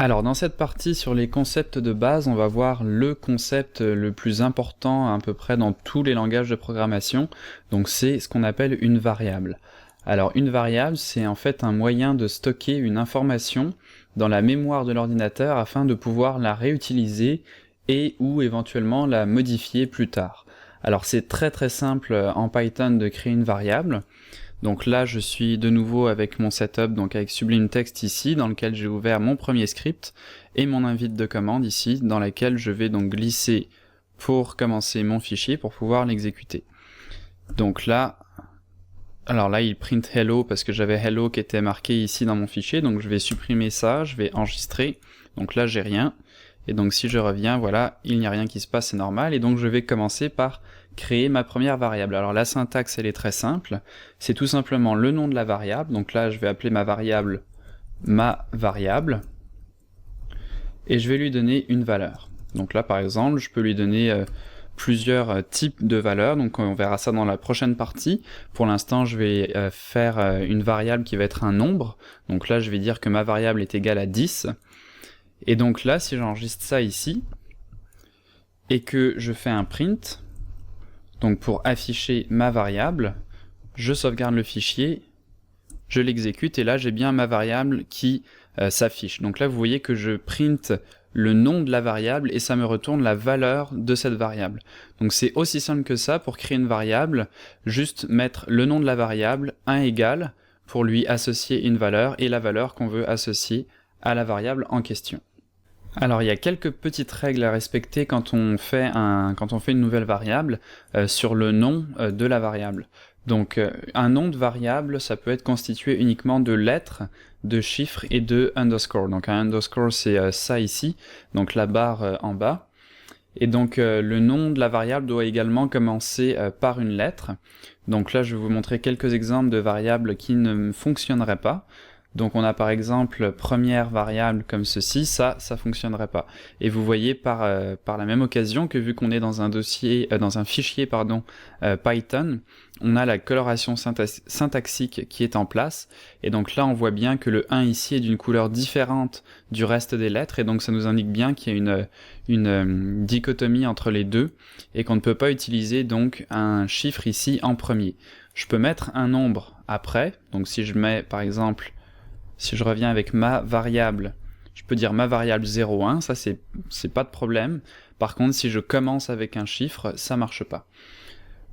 Alors dans cette partie sur les concepts de base, on va voir le concept le plus important à peu près dans tous les langages de programmation, donc c'est ce qu'on appelle une variable. Alors une variable, c'est en fait un moyen de stocker une information dans la mémoire de l'ordinateur afin de pouvoir la réutiliser et ou éventuellement la modifier plus tard. Alors c'est très simple en Python de créer une variable. Donc là, je suis de nouveau avec mon setup, donc avec Sublime Text ici, dans lequel j'ai ouvert mon premier script, et mon invite de commande ici, dans laquelle je vais donc glisser pour commencer mon fichier pour pouvoir l'exécuter. Donc là, alors là, il print hello parce que j'avais hello qui était marqué ici dans mon fichier, donc je vais supprimer ça, je vais enregistrer, donc là j'ai rien, et donc si je reviens, voilà, il n'y a rien qui se passe, c'est normal, et donc je vais commencer par créer ma première variable. Alors la syntaxe elle est très simple, c'est tout simplement le nom de la variable, donc là je vais appeler ma variable, et je vais lui donner une valeur. Donc là par exemple, je peux lui donner plusieurs types de valeurs, donc on verra ça dans la prochaine partie. Pour l'instant je vais faire une variable qui va être un nombre, donc là je vais dire que ma variable est égale à 10, et donc là si j'enregistre ça ici, et que je fais un print, donc pour afficher ma variable, je sauvegarde le fichier, je l'exécute, et là j'ai bien ma variable qui s'affiche. Donc là vous voyez que je print le nom de la variable et ça me retourne la valeur de cette variable. Donc c'est aussi simple que ça pour créer une variable, juste mettre le nom de la variable, un égal, pour lui associer une valeur et la valeur qu'on veut associer à la variable en question. Alors il y a quelques petites règles à respecter quand on fait une nouvelle variable sur le nom de la variable. Donc un nom de variable, ça peut être constitué uniquement de lettres, de chiffres et de underscore. Donc un underscore c'est ça ici, donc la barre en bas. Et donc le nom de la variable doit également commencer par une lettre. Donc là je vais vous montrer quelques exemples de variables qui ne fonctionneraient pas. Donc on a par exemple première variable comme ceci, ça fonctionnerait pas. Et vous voyez par la même occasion que vu qu'on est dans un fichier Python, on a la coloration syntaxique qui est en place, et donc là on voit bien que le 1 ici est d'une couleur différente du reste des lettres, et donc ça nous indique bien qu'il y a une dichotomie entre les deux, et qu'on ne peut pas utiliser donc un chiffre ici en premier. Je peux mettre un nombre après, donc si je mets par exemple, si je reviens avec ma variable, je peux dire ma variable 0,1, ça c'est pas de problème. Par contre, si je commence avec un chiffre, ça marche pas.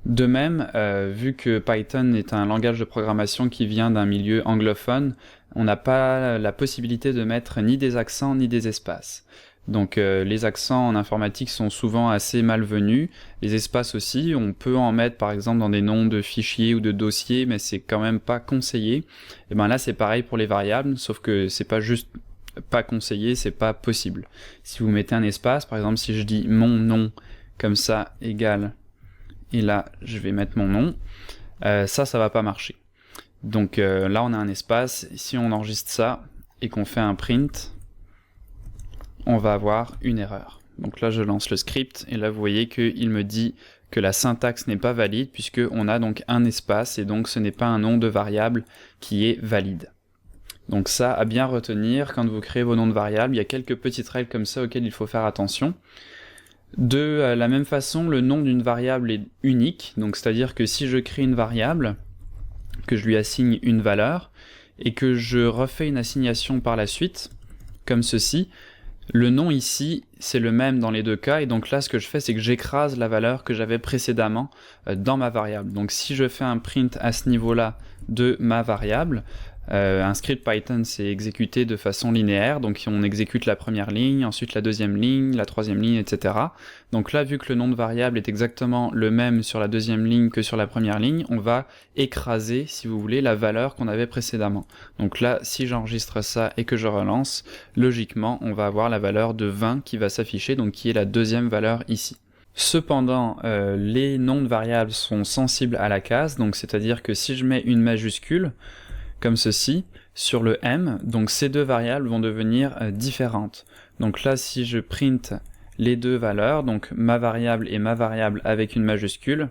De même, vu que Python est un langage de programmation qui vient d'un milieu anglophone, on n'a pas la possibilité de mettre ni des accents ni des espaces. Donc les accents en informatique sont souvent assez malvenus, les espaces aussi, on peut en mettre par exemple dans des noms de fichiers ou de dossiers, mais c'est quand même pas conseillé. Et bien là c'est pareil pour les variables, sauf que c'est pas juste pas conseillé, c'est pas possible. Si vous mettez un espace, par exemple si je dis mon nom comme ça égale, et là je vais mettre mon nom, ça va pas marcher. Donc là on a un espace, si on enregistre ça et qu'on fait un print, on va avoir une erreur. Donc là je lance le script et là vous voyez qu'il me dit que la syntaxe n'est pas valide puisque on a donc un espace et donc ce n'est pas un nom de variable qui est valide. Donc ça à bien retenir quand vous créez vos noms de variables, il y a quelques petites règles comme ça auxquelles il faut faire attention. De la même façon, le nom d'une variable est unique, donc c'est-à-dire que si je crée une variable, que je lui assigne une valeur, et que je refais une assignation par la suite, comme ceci, le nom ici, c'est le même dans les deux cas, et donc là ce que je fais c'est que j'écrase la valeur que j'avais précédemment dans ma variable. Donc si je fais un print à ce niveau-là de ma variable, un script Python c'est exécuté de façon linéaire, donc on exécute la première ligne, ensuite la deuxième ligne, la troisième ligne, etc. Donc là vu que le nom de variable est exactement le même sur la deuxième ligne que sur la première ligne, on va écraser, si vous voulez, la valeur qu'on avait précédemment. Donc là, si j'enregistre ça et que je relance, logiquement on va avoir la valeur de 20 qui va s'afficher, donc qui est la deuxième valeur ici. Cependant, les noms de variables sont sensibles à la casse, donc c'est-à-dire que si je mets une majuscule, comme ceci, sur le M, donc ces deux variables vont devenir différentes. Donc là, si je print les deux valeurs, donc ma variable et ma variable avec une majuscule,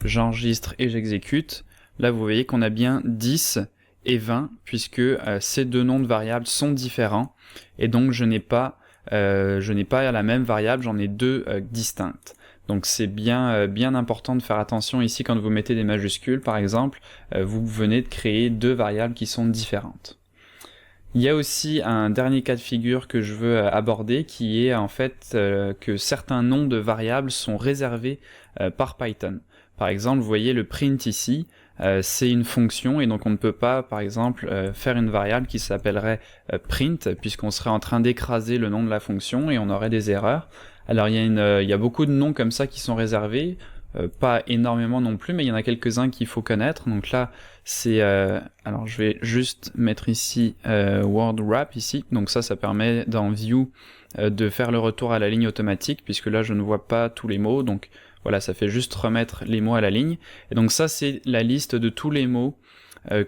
j'enregistre et j'exécute, là vous voyez qu'on a bien 10 et 20, puisque ces deux noms de variables sont différents, et donc je n'ai pas la même variable, j'en ai deux distinctes. Donc c'est bien important de faire attention ici quand vous mettez des majuscules, par exemple, vous venez de créer deux variables qui sont différentes. Il y a aussi un dernier cas de figure que je veux aborder, qui est en fait que certains noms de variables sont réservés par Python. Par exemple, vous voyez le print ici, c'est une fonction, et donc on ne peut pas, par exemple, faire une variable qui s'appellerait print, puisqu'on serait en train d'écraser le nom de la fonction et on aurait des erreurs. Alors il y a beaucoup de noms comme ça qui sont réservés, pas énormément non plus, mais il y en a quelques-uns qu'il faut connaître. Donc là, c'est... alors je vais juste mettre ici word wrap ici, donc ça permet dans View de faire le retour à la ligne automatique, puisque là je ne vois pas tous les mots, donc voilà, ça fait juste remettre les mots à la ligne. Et donc ça c'est la liste de tous les mots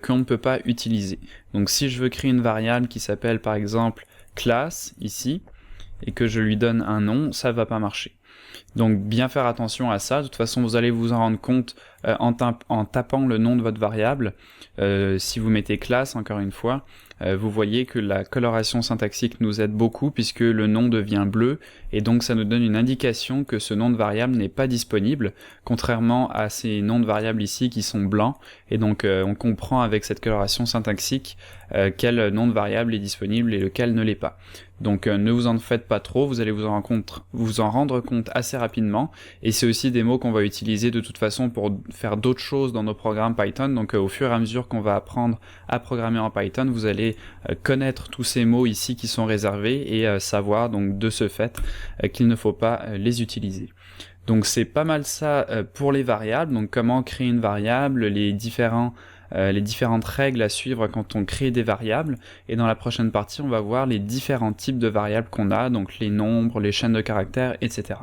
qu'on ne peut pas utiliser. Donc si je veux créer une variable qui s'appelle par exemple class ici, et que je lui donne un nom, ça va pas marcher. Donc bien faire attention à ça, de toute façon vous allez vous en rendre compte en tapant le nom de votre variable. Si vous mettez classe, encore une fois, vous voyez que la coloration syntaxique nous aide beaucoup puisque le nom devient bleu, et donc ça nous donne une indication que ce nom de variable n'est pas disponible, contrairement à ces noms de variables ici qui sont blancs, et donc on comprend avec cette coloration syntaxique quel nom de variable est disponible et lequel ne l'est pas. Donc ne vous en faites pas trop, vous allez vous en rendre compte assez rapidement, et c'est aussi des mots qu'on va utiliser de toute façon pour faire d'autres choses dans nos programmes Python, donc au fur et à mesure qu'on va apprendre à programmer en Python, vous allez connaître tous ces mots ici qui sont réservés et savoir donc de ce fait qu'il ne faut pas les utiliser. Donc c'est pas mal ça pour les variables, donc comment créer une variable, les différentes règles à suivre quand on crée des variables, et dans la prochaine partie on va voir les différents types de variables qu'on a, donc les nombres, les chaînes de caractères, etc.